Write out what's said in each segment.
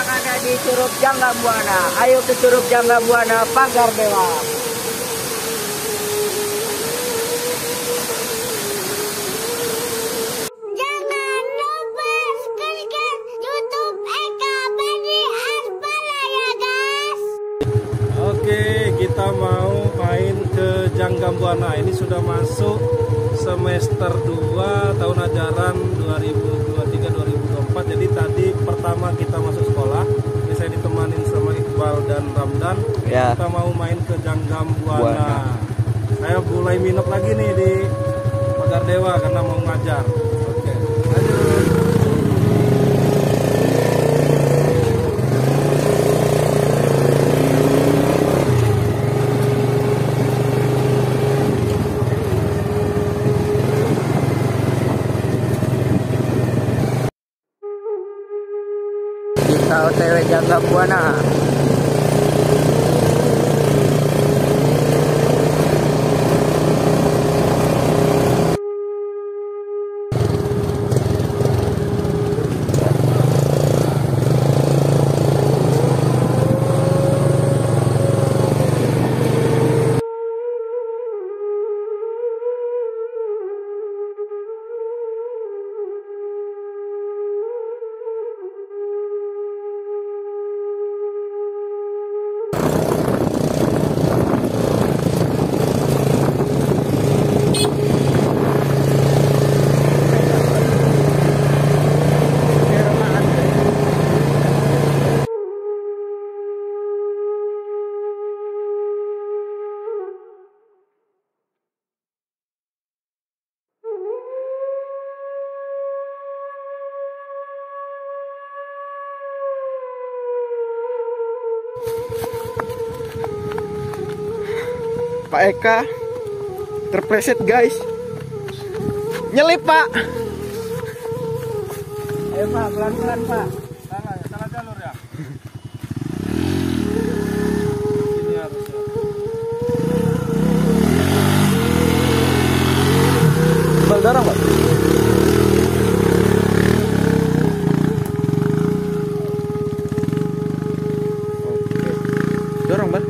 sekarang ada di Curug Janggambuana. Ayo ke Curug Janggambuana, Pagar Dewa. Jangan lupa subscribe YouTube Eka Bani Arbala ya guys. Oke, kita mau main ke Janggambuana. Ini sudah masuk semester 2 tahun ajaran 2023-2024. Jadi tadi pertama kita masuk sekolah. Ini saya ditemanin sama Iqbal dan Ramdan. Ya. Kita mau main ke Janggambuana. Saya mulai minat lagi nih di Pagar Dewa karena mau ngajar. Oke, lanjut. Kita OTW Janggambuana. Pak Eka terpleset guys, nyelip Pak. Ayo Pak, pelan-pelan Pak. Salah jalur ya. Ini harusnya. Bal dorong Pak. Oke, dorong Bal.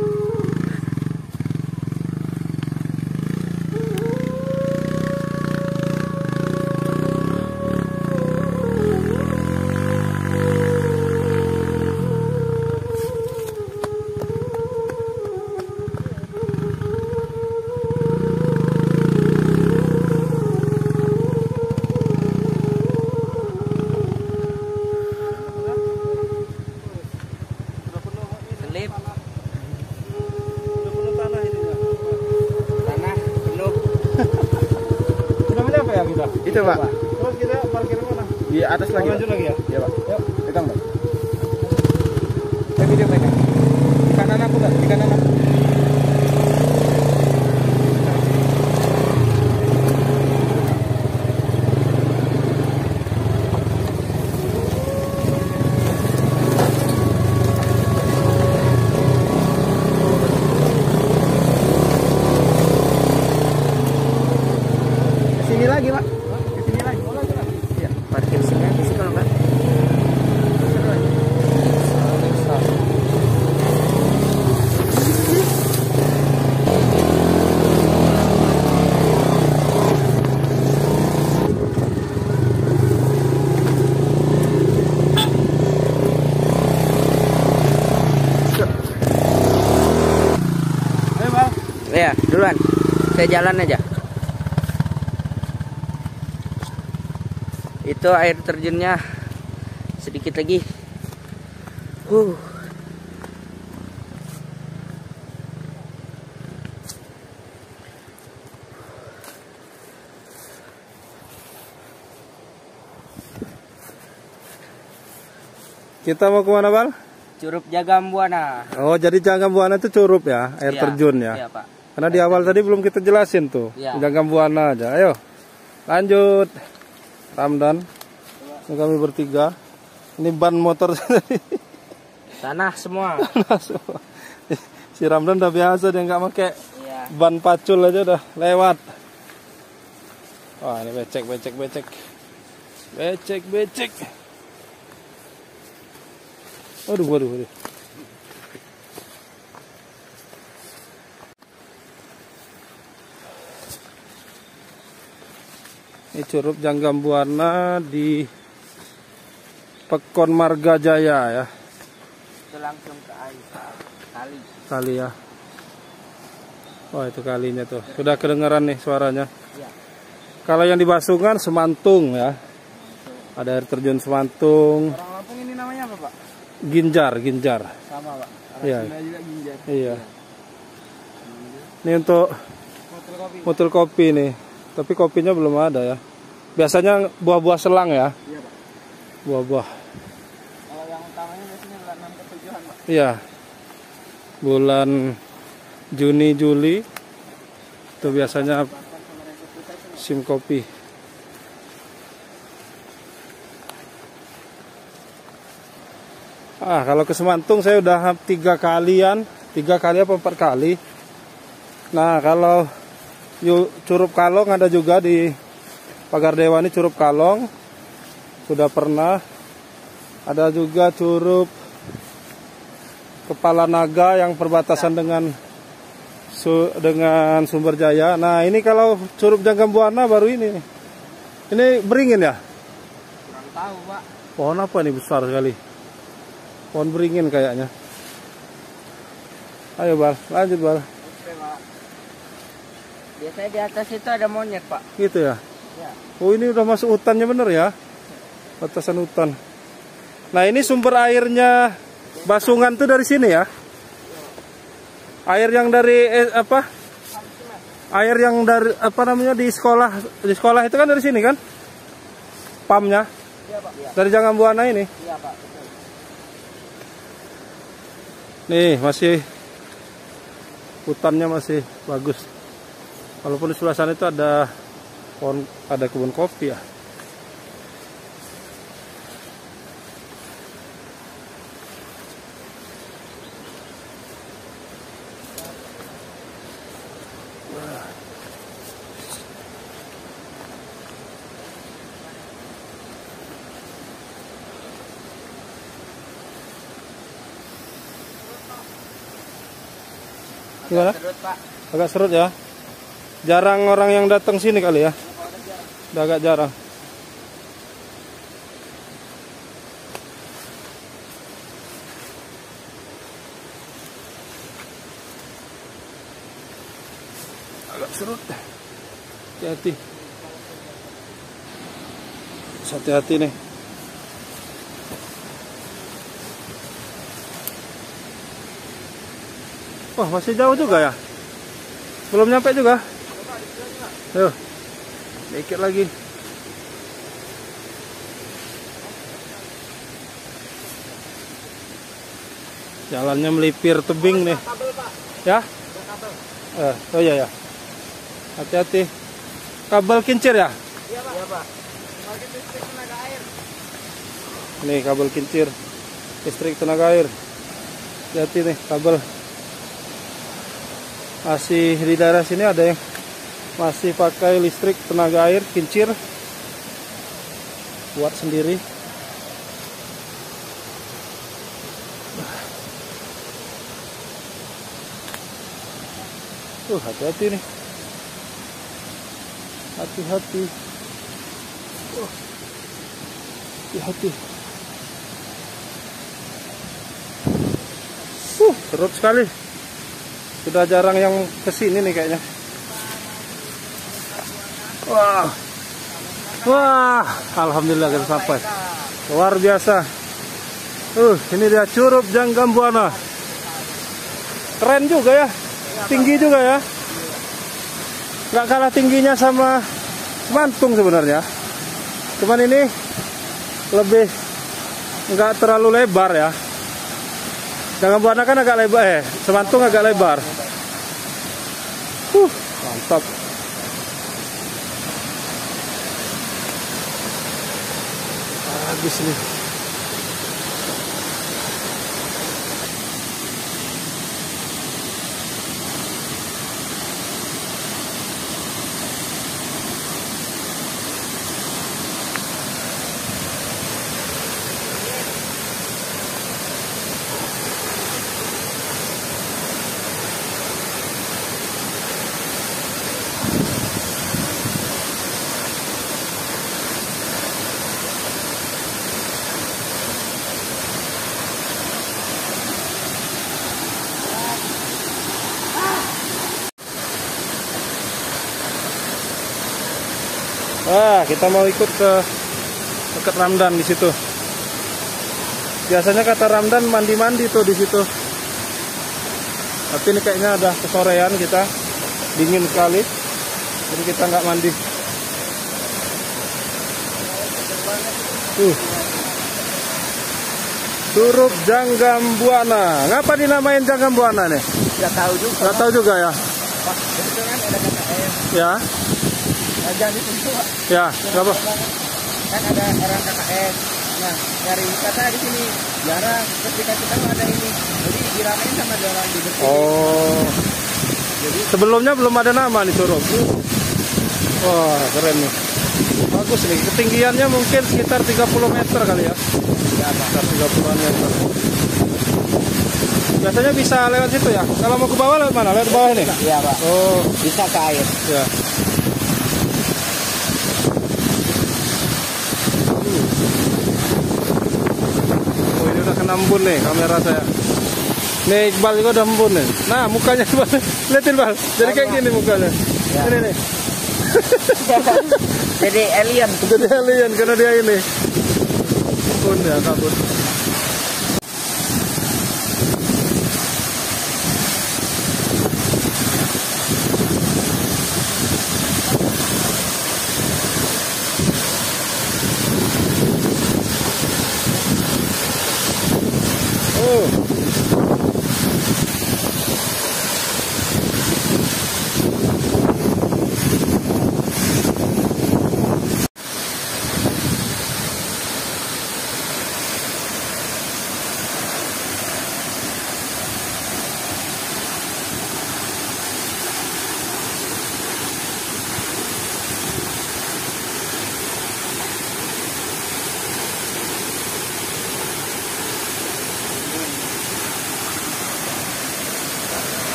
Itu Pak. Terus kita parkir mana? Di atas lagi. Lanjut lagi ya? Iya Pak. Yuk, pegang Pak. Saya video pegang. Di kanan aku Pak, di kanan aku. Sini lagi Pak. Sini lagi. Iya, parkir sini aja sih kalau Pak. Ayo Bang. Ya, duluan. Saya jalan aja. Itu air terjunnya sedikit lagi. Kita mau kemana Bang? Curug Janggambuana. Oh, jadi Janggambuana itu Curup ya, air Iya, terjun ya. Iya, Pak. Karena di awal tadi belum kita jelasin tuh. Iya. Janggambuana aja. Ayo. Lanjut. Ramdan. Ini kami bertiga. Ini ban motor Tanah semua. Si Ramdan udah biasa, dia nggak pakai Iya. ban pacul aja udah lewat. Wah, ini becek. Becek. Waduh, waduh, waduh. Ini Curug Janggambuana di Pekon Marga Jaya ya. Itu langsung ke air kali. Kali ya. Wah, itu kalinya tuh. Sudah kedengaran nih suaranya. Ya. Kalau yang di Basungan Semantung ya. Ada air terjun Semantung. Orang Lampung ini namanya apa, Pak? Ginjar, Ginjar. Sama, Pak. Orang Iya. Sunda juga Ginjar. Iya. Ini untuk Motel kopi. motor kopi nih. Tapi kopinya belum ada ya. Biasanya buah-buah selang ya. Iya, Pak. Buah-buah. Kalau yang utamanya biasanya bulan 6 ke 7-an, Pak. Iya. Bulan Juni, Juli itu biasanya musim kopi. Kalau ke Semantung saya udah 3 kali apa 4 kali. Nah, kalau Curug Kalong ada juga di Pagar Dewa ini, Curug Kalong sudah pernah. Ada juga Curug Kepala Naga yang perbatasan dengan Sumber Jaya. Nah, ini kalau Curug Janggambuana baru ini. Ini beringin ya? Kurang tahu, Pak. Pohon apa nih besar sekali? Pohon beringin kayaknya. Ayo Bal, lanjut Bal. Oke, Pak. Biasanya di atas itu ada monyet, Pak. Gitu ya? Ya. Oh, ini udah masuk hutannya bener ya? Batasan hutan. Nah, ini sumber airnya Basungan tuh dari sini ya? Air yang dari Air yang dari di sekolah itu kan dari sini kan? Pamnya? Iya, Pak. Iya. Dari Janggambuana ini. Iya, Pak. Betul. Nih, masih hutannya masih bagus. Walaupun di sebelah sana itu ada kebun kopi ya. Gimana? Terus, Pak. Agak serut ya. Jarang orang yang datang sini kali ya. Udah agak jarang. Agak serut. Hati-hati. Hati-hati nih. Wah, masih jauh juga ya? Belum nyampe juga? Ayo, dikit lagi. Jalannya melipir tebing nih. Ya? Oh iya ya. Hati-hati. Kabel kincir ya? Iya, Pak. Bagi listrik tenaga air. Nih kabel kincir listrik tenaga air. Hati-hati nih kabel. Masih di daerah sini ada yang masih pakai listrik tenaga air kincir buat sendiri. Hati-hati nih. Hati-hati. Hati-hati. Serut sekali. Sudah jarang yang kesini nih kayaknya. Wah, alhamdulillah kita sampai. Luar biasa. Ini dia Curug Janggambuana. Keren juga ya. Tinggi juga ya. Nggak kalah tingginya sama Semantung sebenarnya. Cuman ini lebih nggak terlalu lebar ya. Janggambuana kan agak lebar, Semantung agak lebar. Mantap. Habis nih. Wah, kita mau ikut ke dekat Ramdan di situ. Biasanya kata Ramdan mandi-mandi tuh di situ. Tapi ini kayaknya ada kesorean kita, dingin sekali, jadi kita nggak mandi. Curug Janggambuana. Ngapa dinamain Janggambuana nih? Nggak tahu juga. Nggak tahu juga ya. Pak, kebetulan ada KKN. Ya, Jangan ditunggu, Pak. ya, nggak apa. Kan ada orang KKN. Nah, nyari wisata di sini jarang. Ketika kita ada ini, jadi diramein sama orang di bersih. Oh, Jadi sebelumnya belum ada nama nih curug. Wah, keren nih. Bagus nih. Ketinggiannya mungkin sekitar 30 meter kali ya. ya, Pak. Sekitar 30-an meter. Biasanya bisa lewat situ ya. Kalau mau ke bawah lewat mana? Lewat bawah ini. Iya, Pak. Oh, Bisa ke air. ya. Oh, ini udah kena embun nih kamera saya. Nih Iqbal juga udah embun nih. Nah, mukanya Iqbal. Lihatin, Bal. Jadi kayak gini mukanya. Ya. Ini nih. Jadi alien. Jadi alien karena dia ini. Embun ya, kabut. Oh.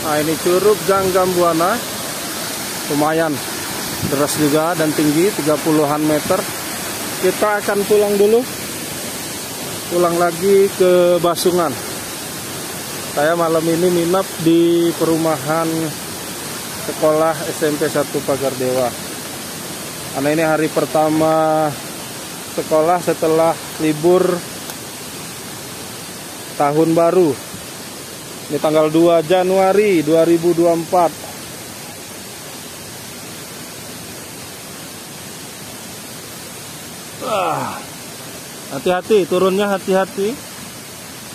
Nah, ini Curug Janggambuana. Lumayan deras juga dan tinggi 30-an meter. Kita akan pulang dulu. Pulang lagi ke Basungan. Saya malam ini minap di perumahan sekolah SMP 1 Pagar Dewa. Karena ini hari pertama sekolah setelah libur tahun baru. Ini tanggal 2 Januari 2024. Hati-hati turunnya, hati-hati.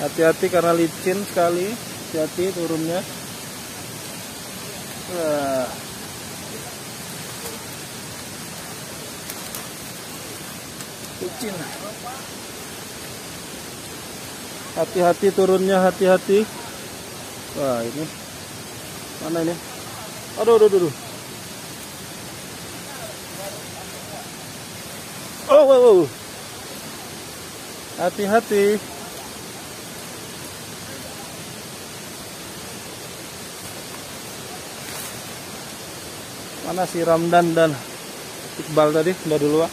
Hati-hati karena licin sekali. Hati-hati turunnya. Licin. Hati-hati turunnya, hati-hati. Wah, ini mana ini? Aduh. Oh. Hati-hati. Mana si Ramdan dan Iqbal tadi? Udah dulu, Pak.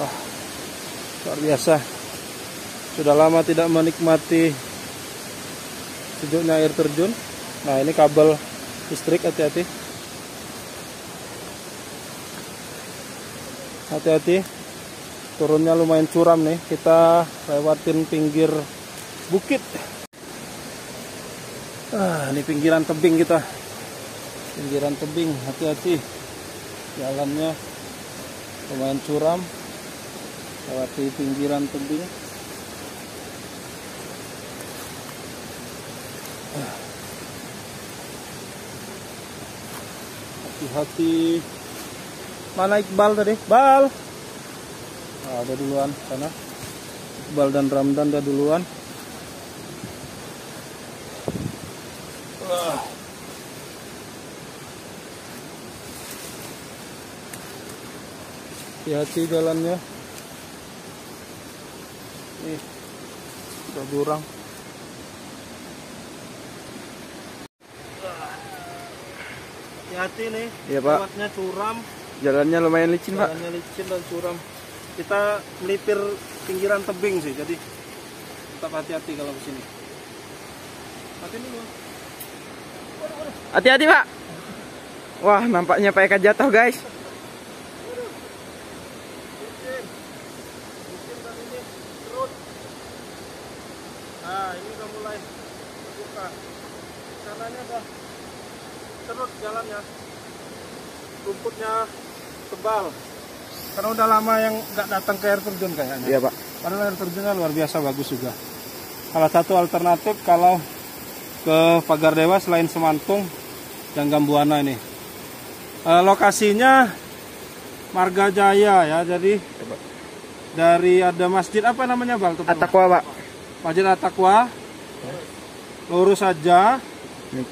Wah, luar biasa. Sudah lama tidak menikmati sejuknya air terjun. Nah, ini kabel listrik, hati-hati. Hati-hati. Turunnya lumayan curam nih. Kita lewatin pinggir bukit. Ini pinggiran tebing kita. Pinggiran tebing, hati-hati. Jalannya lumayan curam. Lewati pinggiran tebing. Hati-hati. Mana Iqbal tadi? Bal. Ada duluan sana. Iqbal dan Ramdan udah duluan. Hati-hati jalannya. Nih, udah jurang. Hati-hati nih. Iya, Pak. Lewatnya curam. Jalannya lumayan licin, Pak. Jalannya licin dan curam. Kita melipir pinggiran tebing sih, jadi tetap hati-hati kalau ke sini. Matiin dulu. Hati-hati, Pak. Wah, nampaknya Pak Eka jatuh, guys. Nah, ini udah mulai buka. Sananya udah terus jalannya. Rumputnya tebal. Karena udah lama yang nggak datang ke air terjun kayaknya. Iya, Pak. Padahal air terjunnya luar biasa bagus juga. Salah satu alternatif kalau ke Pagar Dewa selain Semantung, Janggambuana ini. Lokasinya Marga Jaya ya, jadi dari ada masjid apa namanya Bang? At-Taqwa, Pak. Masjid At-Taqwa, lurus saja,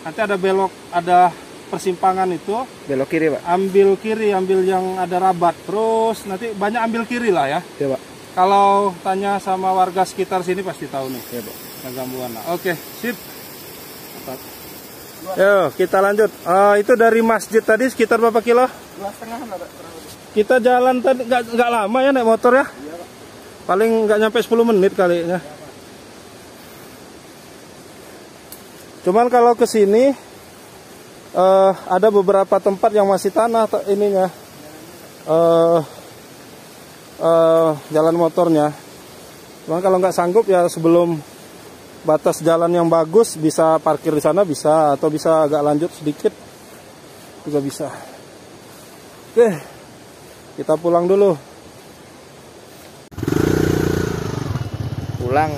nanti ada belok, ada persimpangan itu, Belok kiri, Pak. ambil kiri, ambil yang ada Rabat, terus nanti banyak ambil kiri lah ya. Iya, Pak. Kalau tanya sama warga sekitar sini pasti tahu nih. Iya, Pak. Janggambuana. Oke, sip. Yo, kita lanjut. Itu dari masjid tadi sekitar berapa kilo? 2,5 Pak. Kita jalan tadi nggak lama ya naik motor ya? Iya, Pak. Paling nggak nyampe 10 menit kali ya. Cuman kalau ke sini ada beberapa tempat yang masih tanah ininya. Jalan motornya. Cuman kalau nggak sanggup ya sebelum batas jalan yang bagus bisa parkir di sana bisa, atau bisa agak lanjut sedikit juga bisa. Oke, kita pulang dulu. Pulang.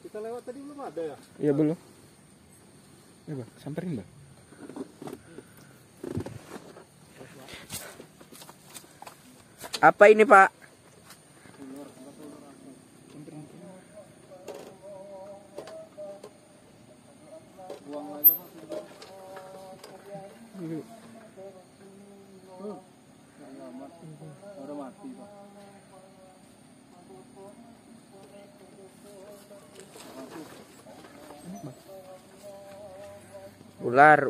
Kita lewat tadi belum ada ya? Iya, belum. Ya, Bang, samperin, Bang. Apa ini, Pak? Udah mati, Pak. Ular.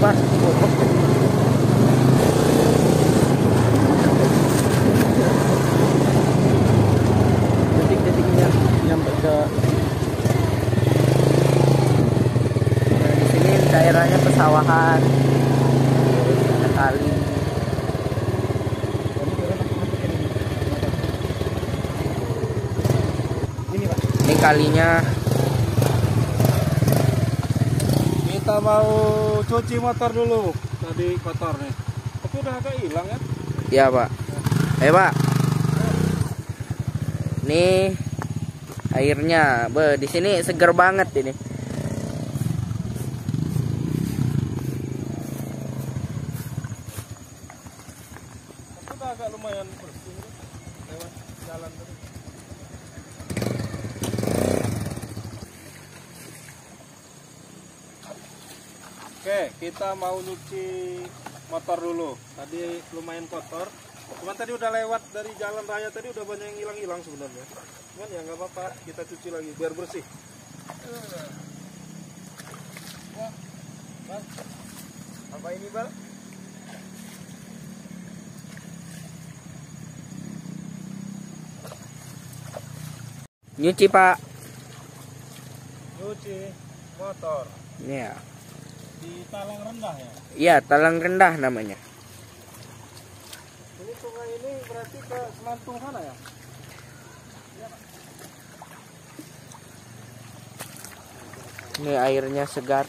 Pas. Detik-detiknya nyampe ke. Nah, di sini daerahnya pesawahan. Ada kali. Ini kalinya. Kita mau cuci motor dulu. Tadi kotor nih. Tapi udah agak hilang ya. Iya, Pak. Pak. Nih airnya, di sini seger banget ini. Tapi udah agak lumayan bersih lewat jalan tadi. Oke, kita mau nyuci motor dulu. Tadi lumayan kotor. Cuman tadi udah lewat dari jalan raya tadi udah banyak yang hilang-hilang sebenarnya. Cuman ya nggak apa-apa, kita cuci lagi biar bersih. Bang, apa ini, Bang? Nyuci, Pak. Nyuci motor Iya. di talang rendah ya. Iya, talang rendah namanya. Ini sungai ini berarti ke Semantung sana ya? Ini airnya segar.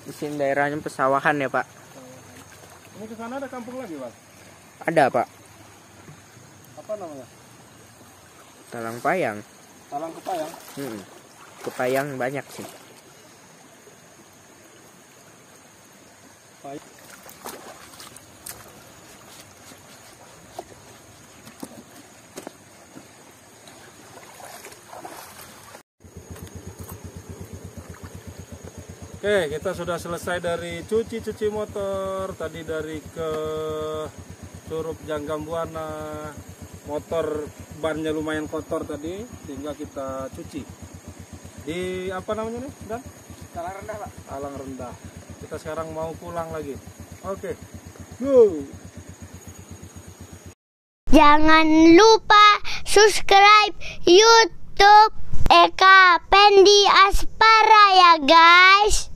Di sini daerahnya pesawahan ya, Pak. Ini ke sana ada kampung lagi, Pak? Ada, Pak. Apa namanya? Talang Payang. Talang Kepayang. Kepayang banyak sih. Oke, kita sudah selesai dari cuci motor. Tadi dari ke Curug Janggambuana. Motor bannya lumayan kotor tadi, sehingga kita cuci. Di apa namanya nih, Dan? Talang Rendah, Pak. Talang Rendah. Kita sekarang mau pulang lagi. Oke, go! Jangan lupa subscribe YouTube Eka Pendi Aspara ya guys.